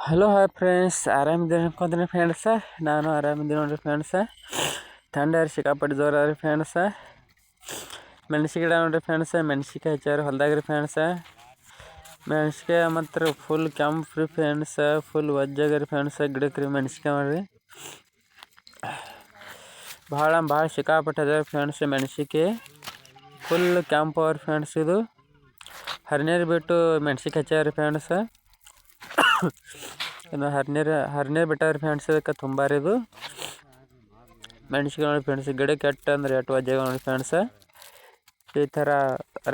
Hello hi friends, ಆರಾಮಿದ್ದೀನಿ ಅನ್ಕೊಂತೀನಿ friends. ನಾನು ಆರಾಮಿದ್ದೀನಿ ನೋಡಿರಿ ಫ್ರೆಂಡ್ಸ. ಥಂಡ ಸಿಕ್ಕಾಪಟ್ಟೆ ಜೋರ ರೀ ಫ್ರೆಂಡ್ಸ. ಮೆಣಸಿನ ಗಿಡ ನೋಡಿರಿ ಫ್ರೆಂಡ್ಸ, ಮೆಣಸಿಕಾಯಿ ಹಚ್ಚಾರ ಹೊಲ್ದಾಗ ರೀ ಫ್ರೆಂಡ್ಸ. ಮೆಣಸಿಕಾಯಿ ಮಾತ್ರ ಫುಲ್ ಕೆಂಪು ರೀ ಫ್ರೆಂಡ್ಸ, ಫುಲ್ ವಜ್ಜಾಗ ರೀ ಫ್ರೆಂಡ್ಸ. ಗಿಡಕ್ಕೆ ರೀ ಮೆಣಸಿಕಾಯಿ ಮಾಡ್ರಿ ಭಾಳ ಸಿಕ್ಕಾಪಟ್ಟೆ ಅದ ಫ್ರೆಂಡ್ಸ್. ಮೆಣಸಿಕಾಯಿ ಫುಲ್ ಕೆಂಪು ಅವ್ರಿ ಫ್ರೆಂಡ್ಸ್. ಇದು ಹರಿನೀರು ಬಿಟ್ಟು ಮೆಣಸಿಕಾಯಿ ಹಚ್ಚಾರ ಫ್ರೆಂಡ್ಸ. ಇನ್ನು ಹರಿನೀರು ಬಿಟ್ಟಾರ ಫ್ರೆಂಡ್ಸ್. ಇದಕ್ಕೆ ತುಂಬ ರೀ ಇದು ಮೆಣಸಿಕಾಯಿ ನೋಡಿ ಫ್ರೆಂಡ್ಸ್. ಗಿಡ ಕೆಟ್ಟ ಅಂದ್ರೆ ಎಟ್ಟು ವಜ್ಜಾಗ ನೋಡಿ ಫ್ರೆಂಡ್ಸ. ಈ ಥರ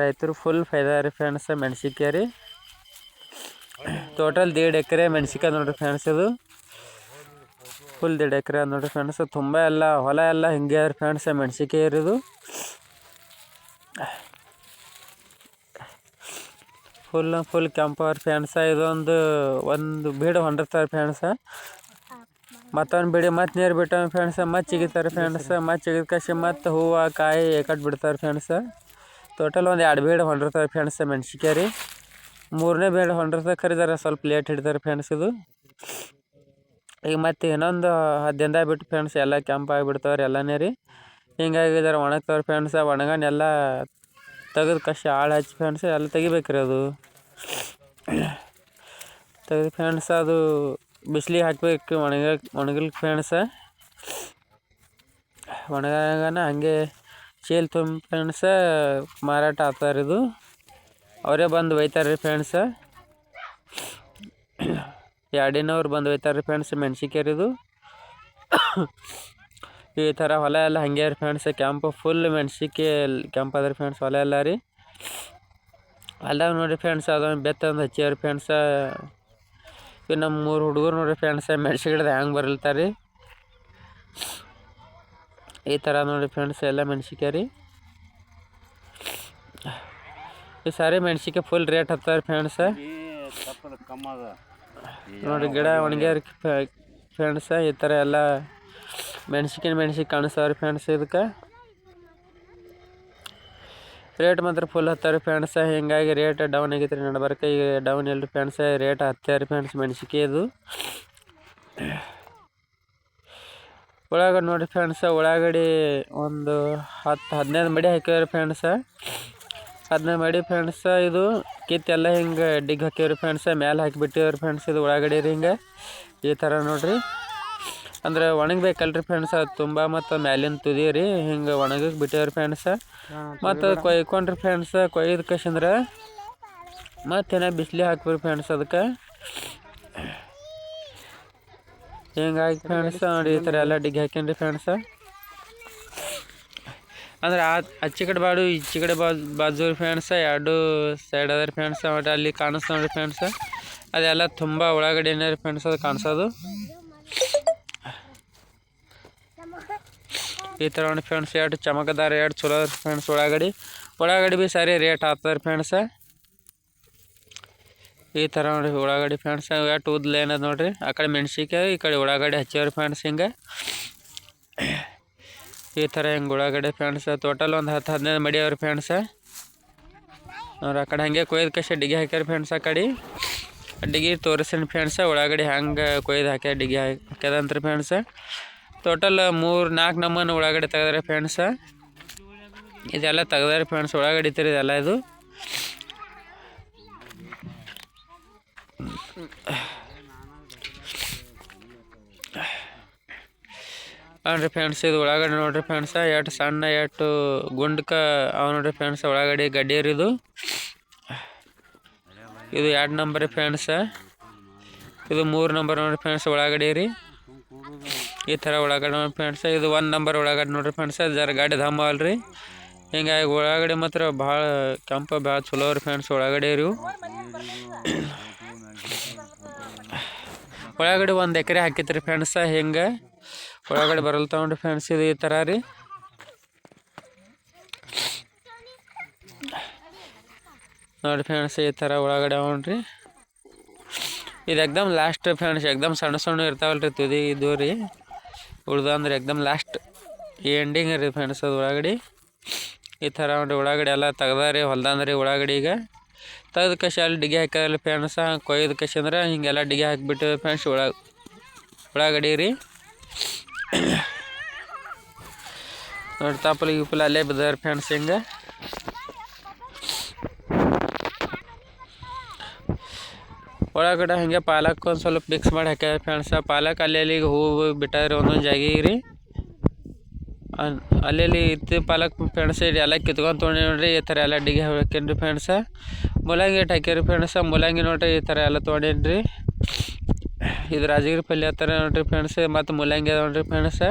ರೈತರು ಫುಲ್ ಫೈದಾ ರೀ ಫ್ರೆಂಡ್ಸ್ ಮೆಣಸಿಕಾಯಿ ರೀ. ಟೋಟಲ್ 1.5 ಎಕರೆ ಮೆಣಸಿಕಾಯಿ ನೋಡಿರಿ ಫ್ರೆಂಡ್ಸ್. ಇದು ಫುಲ್ 1.5 ಎಕರೆ ನೋಡಿರಿ ಫ್ರೆಂಡ್ಸ್. ತುಂಬ ಎಲ್ಲ ಹೊಲ ಎಲ್ಲ ಹಿಂಗೆ ರೀ ಫ್ರೆಂಡ್ಸ್. ಮೆಣಸಿಕಾಯಿ ಇರೋದು ಫುಲ್ ಕೆಂಪು ಅವ್ರ ಫ್ರೆಂಡ್ಸ. ಒಂದು ಬೀಡು ಹೊಂಡಿರ್ತಾರೆ ಫ್ರೆಂಡ್ಸ. ಮತ್ತೊಂದು ಬಿಡಿ ಮತ್ತೆ ನೀರು ಬಿಟ್ಟ ಫ್ರೆಂಡ್ಸ. ಮತ್ತೆ ಚಿಗಿತಾರೆ ಫ್ರೆಂಡ್ಸ. ಮತ್ತೆ ಚಿಗಿದ ಕಸಿ ಮತ್ತೆ ಹೂವು ಕಾಯಿ ಕಟ್ ಬಿಡ್ತಾರೆ ಫ್ರೆಂಡ್ಸ. ಟೋಟಲ್ ಒಂದು 2 ಬೀಡು ಹೊಂಡಿರ್ತಾರೆ ಫ್ರೆಂಡ್ಸ್ ಮೆಣಸಿಕಾಯಿ ರೀ. 3ನೇ ಬೀಡು ಹೊಂಡಿರ್ತಾರೆ ಕರಿದಾರೆ, ಸ್ವಲ್ಪ ಲೇಟ್ ಹಿಡಿತಾರೆ ಫ್ರೆಂಡ್ಸ್. ಇದು ಈಗ ಮತ್ತೆ ಇನ್ನೊಂದು 10 ದಿನದಾಗ ಬಿಟ್ಟು ಫ್ರೆಂಡ್ಸ್ ಎಲ್ಲ ಕೆಂಪಾಗಿ ಬಿಡ್ತಾವ್ರಿ ಎಲ್ಲನೇ ರೀ. ಹಿಂಗಾಗಿ ಇದರ ಒಣಗ್ತಾವ್ರಿ ಫ್ರೆಂಡ್ಸ. ಒಣಗನೆಲ್ಲ ತೆಗೆದು ಕಸಿ ಆಳು ಹಚ್ಚಿ ಫ್ರೆಂಡ್ಸ್ ಎಲ್ಲ ತೆಗಿಬೇಕ್ರಿ. ಅದು ತೆಗೆದು ಫ್ರೆಂಡ್ಸ್ ಅದು ಬಿಸಿಲಿಗೆ ಹಾಕ್ಬೇಕು ಒಣಗಲಿಕ್ಕೆ ಫ್ರೆಂಡ್ಸ. ಒಣಗಾಗನ ಹಂಗೆ ಚೀಲ ತುಂಬ ಫ್ರೆಂಡ್ಸ ಮಾರಾಟ ಆಗ್ತಾರೆ. ಇದು ಅವರೇ ಬಂದು ಒಯ್ತಾರೆ ರೀ ಫ್ರೆಂಡ್ಸ. ಯಾರ್ಡಿನವ್ರು ಬಂದು ಒಯ್ತಾರೆ ರೀ ಫ್ರೆಂಡ್ಸ್ ಮೆಣಸಿಕಾಯಿ ಇದು. ಈ ಥರ ಹೊಲ ಎಲ್ಲ ಹಂಗೆ ರೀ ಫ್ರೆಂಡ್ಸ್. ಕೆಂಪು ಫುಲ್ ಮೆಣಸಿಕಾಯಿ ಕೆಂಪು ಅದ ರೀ ಫ್ರೆಂಡ್ಸ್ ಹೊಲ ಎಲ್ಲ ರೀ. ಅಲ್ದಾಗ ನೋಡಿರಿ ಫ್ರೆಂಡ್ಸ್ ಅದೊಂದು ಬೆತ್ತಂದು ಹಚ್ಚಿವ್ರಿ ಫ್ರೆಂಡ್ಸ. ಇವು ನಮ್ಮ 3 ಹುಡುಗರು ನೋಡಿರಿ ಫ್ರೆಂಡ್ಸ ಮೆಣಸಿನ ಗಿಡದ ಹ್ಯಾಂಗೆ ಬರಲ್ತಾರೆ ರೀ. ಈ ಥರ ನೋಡಿ ಫ್ರೆಂಡ್ಸ್ ಎಲ್ಲ ಮೆಣಸಿಕಾಯಿ ರೀ. ಈ ಸಾರಿ ಮೆಣಸಿಕಾಯಿ ಫುಲ್ ರೇಟ್ ಹತ್ತಾರೆ ಫ್ರೆಂಡ್ಸ. ನೋಡಿ ಗಿಡ ಒಣಗ್ಯಾರ ಫ್ರೆಂಡ್ಸ. ಈ ಥರ ಎಲ್ಲ ಮೆಣಸಿಕಾಯಿ ಕಾಣಿಸ್ತಾವ್ರಿ ಫ್ರೆಂಡ್ಸ್. ಇದಕ್ಕೆ ರೇಟ್ ಮಾತ್ರ ಫುಲ್ ಹತ್ತಾರೆ ಫ್ರೆಂಡ್ಸ. ಹಿಂಗಾಗಿ ರೇಟ್ ಡೌನ್ ಆಗೈತೆ ರೀ ನಡ್ಬರ್ಕ. ಈಗ ಡೌನ್ ಇಲ್ರಿ ಫ್ರೆಂಡ್ಸ, ರೇಟ್ ಹತ್ತಾರೆ ಫ್ರೆಂಡ್ಸ್ ಮೆಣಸಿಕಾಯಿ ಇದು. ಉಳ್ಳಾಗಡ್ಡಿ ನೋಡಿ ಫ್ರೆಂಡ್ಸ, ಉಳ್ಳಾಗಡ್ಡಿ ಒಂದು 10-15 ಮಡಿ ಹಾಕಿವ್ರಿ ಫ್ರೆಂಡ್ಸ. 15 ಮಡಿ ಫ್ರೆಂಡ್ಸ. ಇದು ಕಿತ್ತೆಲ್ಲ ಹಿಂಗೆ ಡಿಗ್ ಹಾಕಿವ್ರಿ ಫ್ರೆಂಡ್ಸ. ಮ್ಯಾಲೆ ಹಾಕಿಬಿಟ್ಟಿವ್ರಿ ಫ್ರೆಂಡ್ಸ್. ಇದು ಉಳ್ಳಾಗಡ್ಡಿ ರೀ ಹಿಂಗೆ ಈ ಥರ ನೋಡ್ರಿ. ಅಂದ್ರೆ ಒಣಗಬೇಕಲ್ರಿ ಫ್ರೆಂಡ್ಸ ತುಂಬ. ಮತ್ತು ಮ್ಯಾಲಿನ ತುದಿ ರೀ ಹಿಂಗೆ ಒಣಗಕ್ಕೆ ಬಿಟ್ಟೇವ್ರಿ ಫ್ರೆಂಡ್ಸ. ಮತ್ತು ಕೊಯ್ಕೊಂಡ್ರಿ ಫ್ರೆಂಡ್ಸ. ಕೊಯ್ದು ಕಸಂದ್ರೆ ಮತ್ತೇನ ಬಿಸಿಲಿ ಹಾಕ್ಬೇರಿ ಫ್ರೆಂಡ್ಸ್. ಅದಕ್ಕೆ ಹಿಂಗಾಗಿ ಫ್ರೆಂಡ್ಸ ನೋಡಿ ಈ ಥರ ಎಲ್ಲ ಡಿಗ್ ಹಾಕ್ಯನ್ರಿ ಫ್ರೆಂಡ್ಸ. ಅಂದ್ರೆ ಆಚೆ ಕಡೆ ಬಾಡು ಈಚೆ ಕಡೆ ಬಾಜು ಫ್ರೆಂಡ್ಸ. 2 ಸೈಡ್ ಅದ ರೀ ಫ್ರೆಂಡ್ಸ. ಒಟ್ಟು ಅಲ್ಲಿ ಕಾಣಿಸ್ತಾ ನೋಡಿರಿ ಫ್ರೆಂಡ್ಸ. ಅದೆಲ್ಲ ತುಂಬ ಉಳ್ಳಾಗಡ್ಡಿ ಏನೇ ರೀ ಫ್ರೆಂಡ್ಸ್ ಅದು ಕಾಣಿಸೋದು. ಈ ಥರ ನೋಡಿ ಫ್ರೆಂಡ್ಸ್. 2 ಚಮಕದಾರ 2 ಚಲೋ ಫ್ರೆಂಡ್ಸ್. ಉಳ್ಳಾಗಡ್ಡಿ ಭೀ ಸರಿ ರೇಟ್ ಆಗ್ತದೆ ಫ್ರೆಂಡ್ಸ. ಈ ಥರ ನೋಡಿ ಉಳ್ಳಾಗಡ್ಡಿ ಫ್ರೆಂಡ್ಸ್. ಎಷ್ಟು ಉದ್ದ ಏನದ ನೋಡಿರಿ. ಆ ಕಡೆ ಮೆಣಸಿಕಾಯಿ ಈ ಕಡೆ ಉಳ್ಳಾಗಡ್ಡಿ ಹಚ್ಚಿವ್ರಿ ಫ್ರೆಂಡ್ಸ್ ಹಿಂಗೆ. ಈ ಥರ ಹಿಂಗೆ ಉಳ್ಳಾಗಡ್ಡಿ ಫ್ರೆಂಡ್ಸ್. ಟೋಟಲ್ ಒಂದು 10-15 ಮಡಿ ಅವ್ರಿ ಫ್ರೆಂಡ್ಸ. ಅವ್ರು ಆ ಕಡೆ ಹಾಗೆ ಕೊಯ್ದು ಕಸಿ ಡಿಗಿ ಹಾಕ್ಯಾರ ಫ್ರೆಂಡ್ಸ್. ಆ ಕಡೆ ಡಿಗಿ ತೋರಿಸ್ತೀನಿ ಫ್ರೆಂಡ್ಸ. ಉಳ್ಳಾಗಡ್ಡಿ ಹ್ಯಾಂಗೆ ಕೊಯ್ದು ಹಾಕ್ಯಾರ ಡಿಗಿ ಹಾಕ್ಯದಂತ್ರಿ ಫ್ರೆಂಡ್ಸ. ಟೋಟಲ್ 3-4 ನಮೂನೆ ಉಳ್ಳಾಗಡ್ಡಿ ತೆಗೆದಾರೆ ಫ್ರೆಂಡ್ಸ. ಇದೆಲ್ಲ ತೆಗ್ದಾರೆ ಫ್ರೆಂಡ್ಸ್ ಉಳ್ಳಾಗಡ್ಡಿ ಇತ್ತು ಇದೆಲ್ಲ. ಇದು ನೋಡ್ರಿ ಫ್ರೆಂಡ್ಸ್. ಇದು ಉಳ್ಳಾಗಡ್ಡಿ ನೋಡ್ರಿ ಫ್ರೆಂಡ್ಸ. ಎಷ್ಟು ಸಣ್ಣ ಎಷ್ಟು ಗುಂಡ್ಕ ಅವ ನೋಡ್ರಿ ಫ್ರೆಂಡ್ಸ್ ಉಳ್ಳಾಗಡ್ಡಿ ಗಡ್ಡಿ ರೀ ಇದು. ಇದು 2 ನಂಬರ್ ಫ್ರೆಂಡ್ಸ. ಇದು 3 ನಂಬರ್ ನೋಡ್ರಿ ಫ್ರೆಂಡ್ಸ್ ಉಳ್ಳಾಗಡ್ಡಿ ರೀ. ಈ ಥರ ಉಳ್ಳಾಗಡ್ಡಿ ನೋಡಿ ಫ್ರೆಂಡ್ಸ. ಇದು 1 ನಂಬರ್ ಉಳ್ಳಾಗಡ್ಡಿ ನೋಡ್ರಿ ಫ್ರೆಂಡ್ಸ. ಜರ ಗಾಡಿ ಧಮ್ಮ ಅಲ್ರಿ. ಹಿಂಗಾಗಿ ಉಳ್ಳಾಗಡ್ಡಿ ಮಾತ್ರ ಭಾಳ ಕೆಂಪ ಭಾಳ ಚಲೋ ರೀ ಫ್ರೆಂಡ್ಸ್ ಉಳ್ಳಾಗಡ್ಡಿ ರೀ. ಉಳ್ಳಾಗಡ್ಡಿ 1 ಎಕರೆ ಹಾಕಿತ್ರಿ ಫ್ರೆಂಡ್ಸ. ಹಿಂಗೆ ಉಳ್ಳಾಗಡ್ಡಿ ಬರಲ್ತಾವ ನೋಡ್ರಿ ಫ್ರೆಂಡ್ಸ್. ಇದು ಈ ಥರ ರೀ ನೋಡಿ ಫ್ರೆಂಡ್ಸ್. ಈ ಥರ ಉಳ್ಳಾಗಡ್ಡಿ ಅವನ್ರಿ. ಇದು ಎಕ್ದಮ್ ಲಾಸ್ಟ್ ಫ್ರೆಂಡ್ಸ್. ಎಕ್ದಮ್ ಸಣ್ಣ ಇರ್ತಾವಲ್ರಿ ತುದಿ ಇದು ರೀ. ಉಳ್ದಂದ್ರೆ ಎಕ್ದಮ್ ಲಾಸ್ಟ್ ಎಂಡಿಂಗ್ ರೀ ಫ್ರೆಂಡ್ಸ್ ಅದು ಉಳ್ಳಾಗಡ್ಡಿ. ಈ ಥರ ನೋಡ್ರಿ ಉಳ್ಳಾಗಡ್ಡಿ ಎಲ್ಲ ತೆಗ್ದಾರಿ ಹೊಲ್ದಂದ್ರಿ ಉಳ್ಳಾಗಡ್ಡಿ. ಈಗ ತೆಗೆದು ಕಸಿ ಅಲ್ಲಿ ಡಿಗೆ ಹಾಕ್ಯಾರಲ್ಲ ಫ್ರೆಂಡ್ಸ ಕೊಯ್ದು ಕಸಿ ಅಂದ್ರೆ ಹಿಂಗೆಲ್ಲ ಡಿಗೆ ಹಾಕಿಬಿಟ್ಟು ಫ್ರೆಂಡ್ಸ್ ಉಳ್ಳಾಗಡ್ಡಿ ರೀ ನೋಡಿ ತಪ್ಪಲು ಗಿಪ್ಪಲು ಅಲ್ಲೇ ಬಿದ್ದಾರ ಫ್ರೆಂಡ್ಸ್ ಹಿಂಗೆ ಒಳಗಡೆ ಹಾಗೆ ಪಾಲಕ್ ಒಂದು ಸ್ವಲ್ಪ ಮಿಕ್ಸ್ ಮಾಡಿ ಹಾಕ್ಯಾರ ಫ್ರೆಂಡ್ಸ ಪಾಲಕ್ ಅಲ್ಲಿ ಹೂವು ಬಿಟ್ಟಾರೆ ಒಂದೊಂದು ಜಾಗಿಗೆ ರೀ ಅಲ್ಲಿ ಇತ್ತು ಪಾಲಕ್ ಫ್ರೆಂಡ್ಸ್ ಎಲ್ಲ ಕಿತ್ಕೊಂಡು ತೊಗೊಂಡು ನೋಡ್ರಿ ಈ ಥರ ಎಲ್ಲ ಡಿಗೆ ಹಾಕೇನ್ರಿ ಫ್ರೆಂಡ್ಸ ಮೂಲಂಗಿ ಇಟ್ಟು ಹಾಕ್ಯಾರಿ ಫ್ರೆಂಡ್ಸ ಮೂಲಂಗಿ ನೋಡ್ರಿ ಈ ಥರ ಎಲ್ಲ ತೊಗೊಂಡೇನ್ರಿ ಇದು ರಾಜಗಿರಿ ಪಲ್ಯ ಥರ ನೋಡ್ರಿ ಫ್ರೆಂಡ್ಸ್ ಮತ್ತು ಮೂಲಂಗಿ ಅದ ನೋಡ್ರಿ ಫ್ರೆಂಡ್ಸ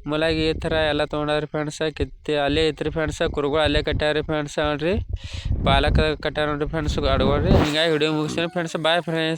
ಮೂಲಂಗಿ ಈ ಥರ ಎಲ್ಲ ತೊಗೊಂಡಾರಿ ಫ್ರೆಂಡ್ಸ ಕಿತ್ತಿ ಅಲ್ಲೇ ಐತ್ರಿ ಫ್ರೆಂಡ್ಸ ಕುರುಗಳು ಅಲ್ಲೇ ಕಟ್ಟಾರಿ ಫ್ರೆಂಡ್ಸ ನೋಡ್ರಿ ಪಾಲಕ್ ಕಟ್ಟಾರ ನೋಡ್ರಿ ಫ್ರೆಂಡ್ಸ್ ಅಡ್ಗೊಳ್ರಿ ಹಿಂಗಾಗಿ ವಿಡಿಯೋ ಮುಗಿಸ್ತೀನಿ ಫ್ರೆಂಡ್ಸ್ ಬಾಯ್ ಫ್ರೆಂಡ್ಸ್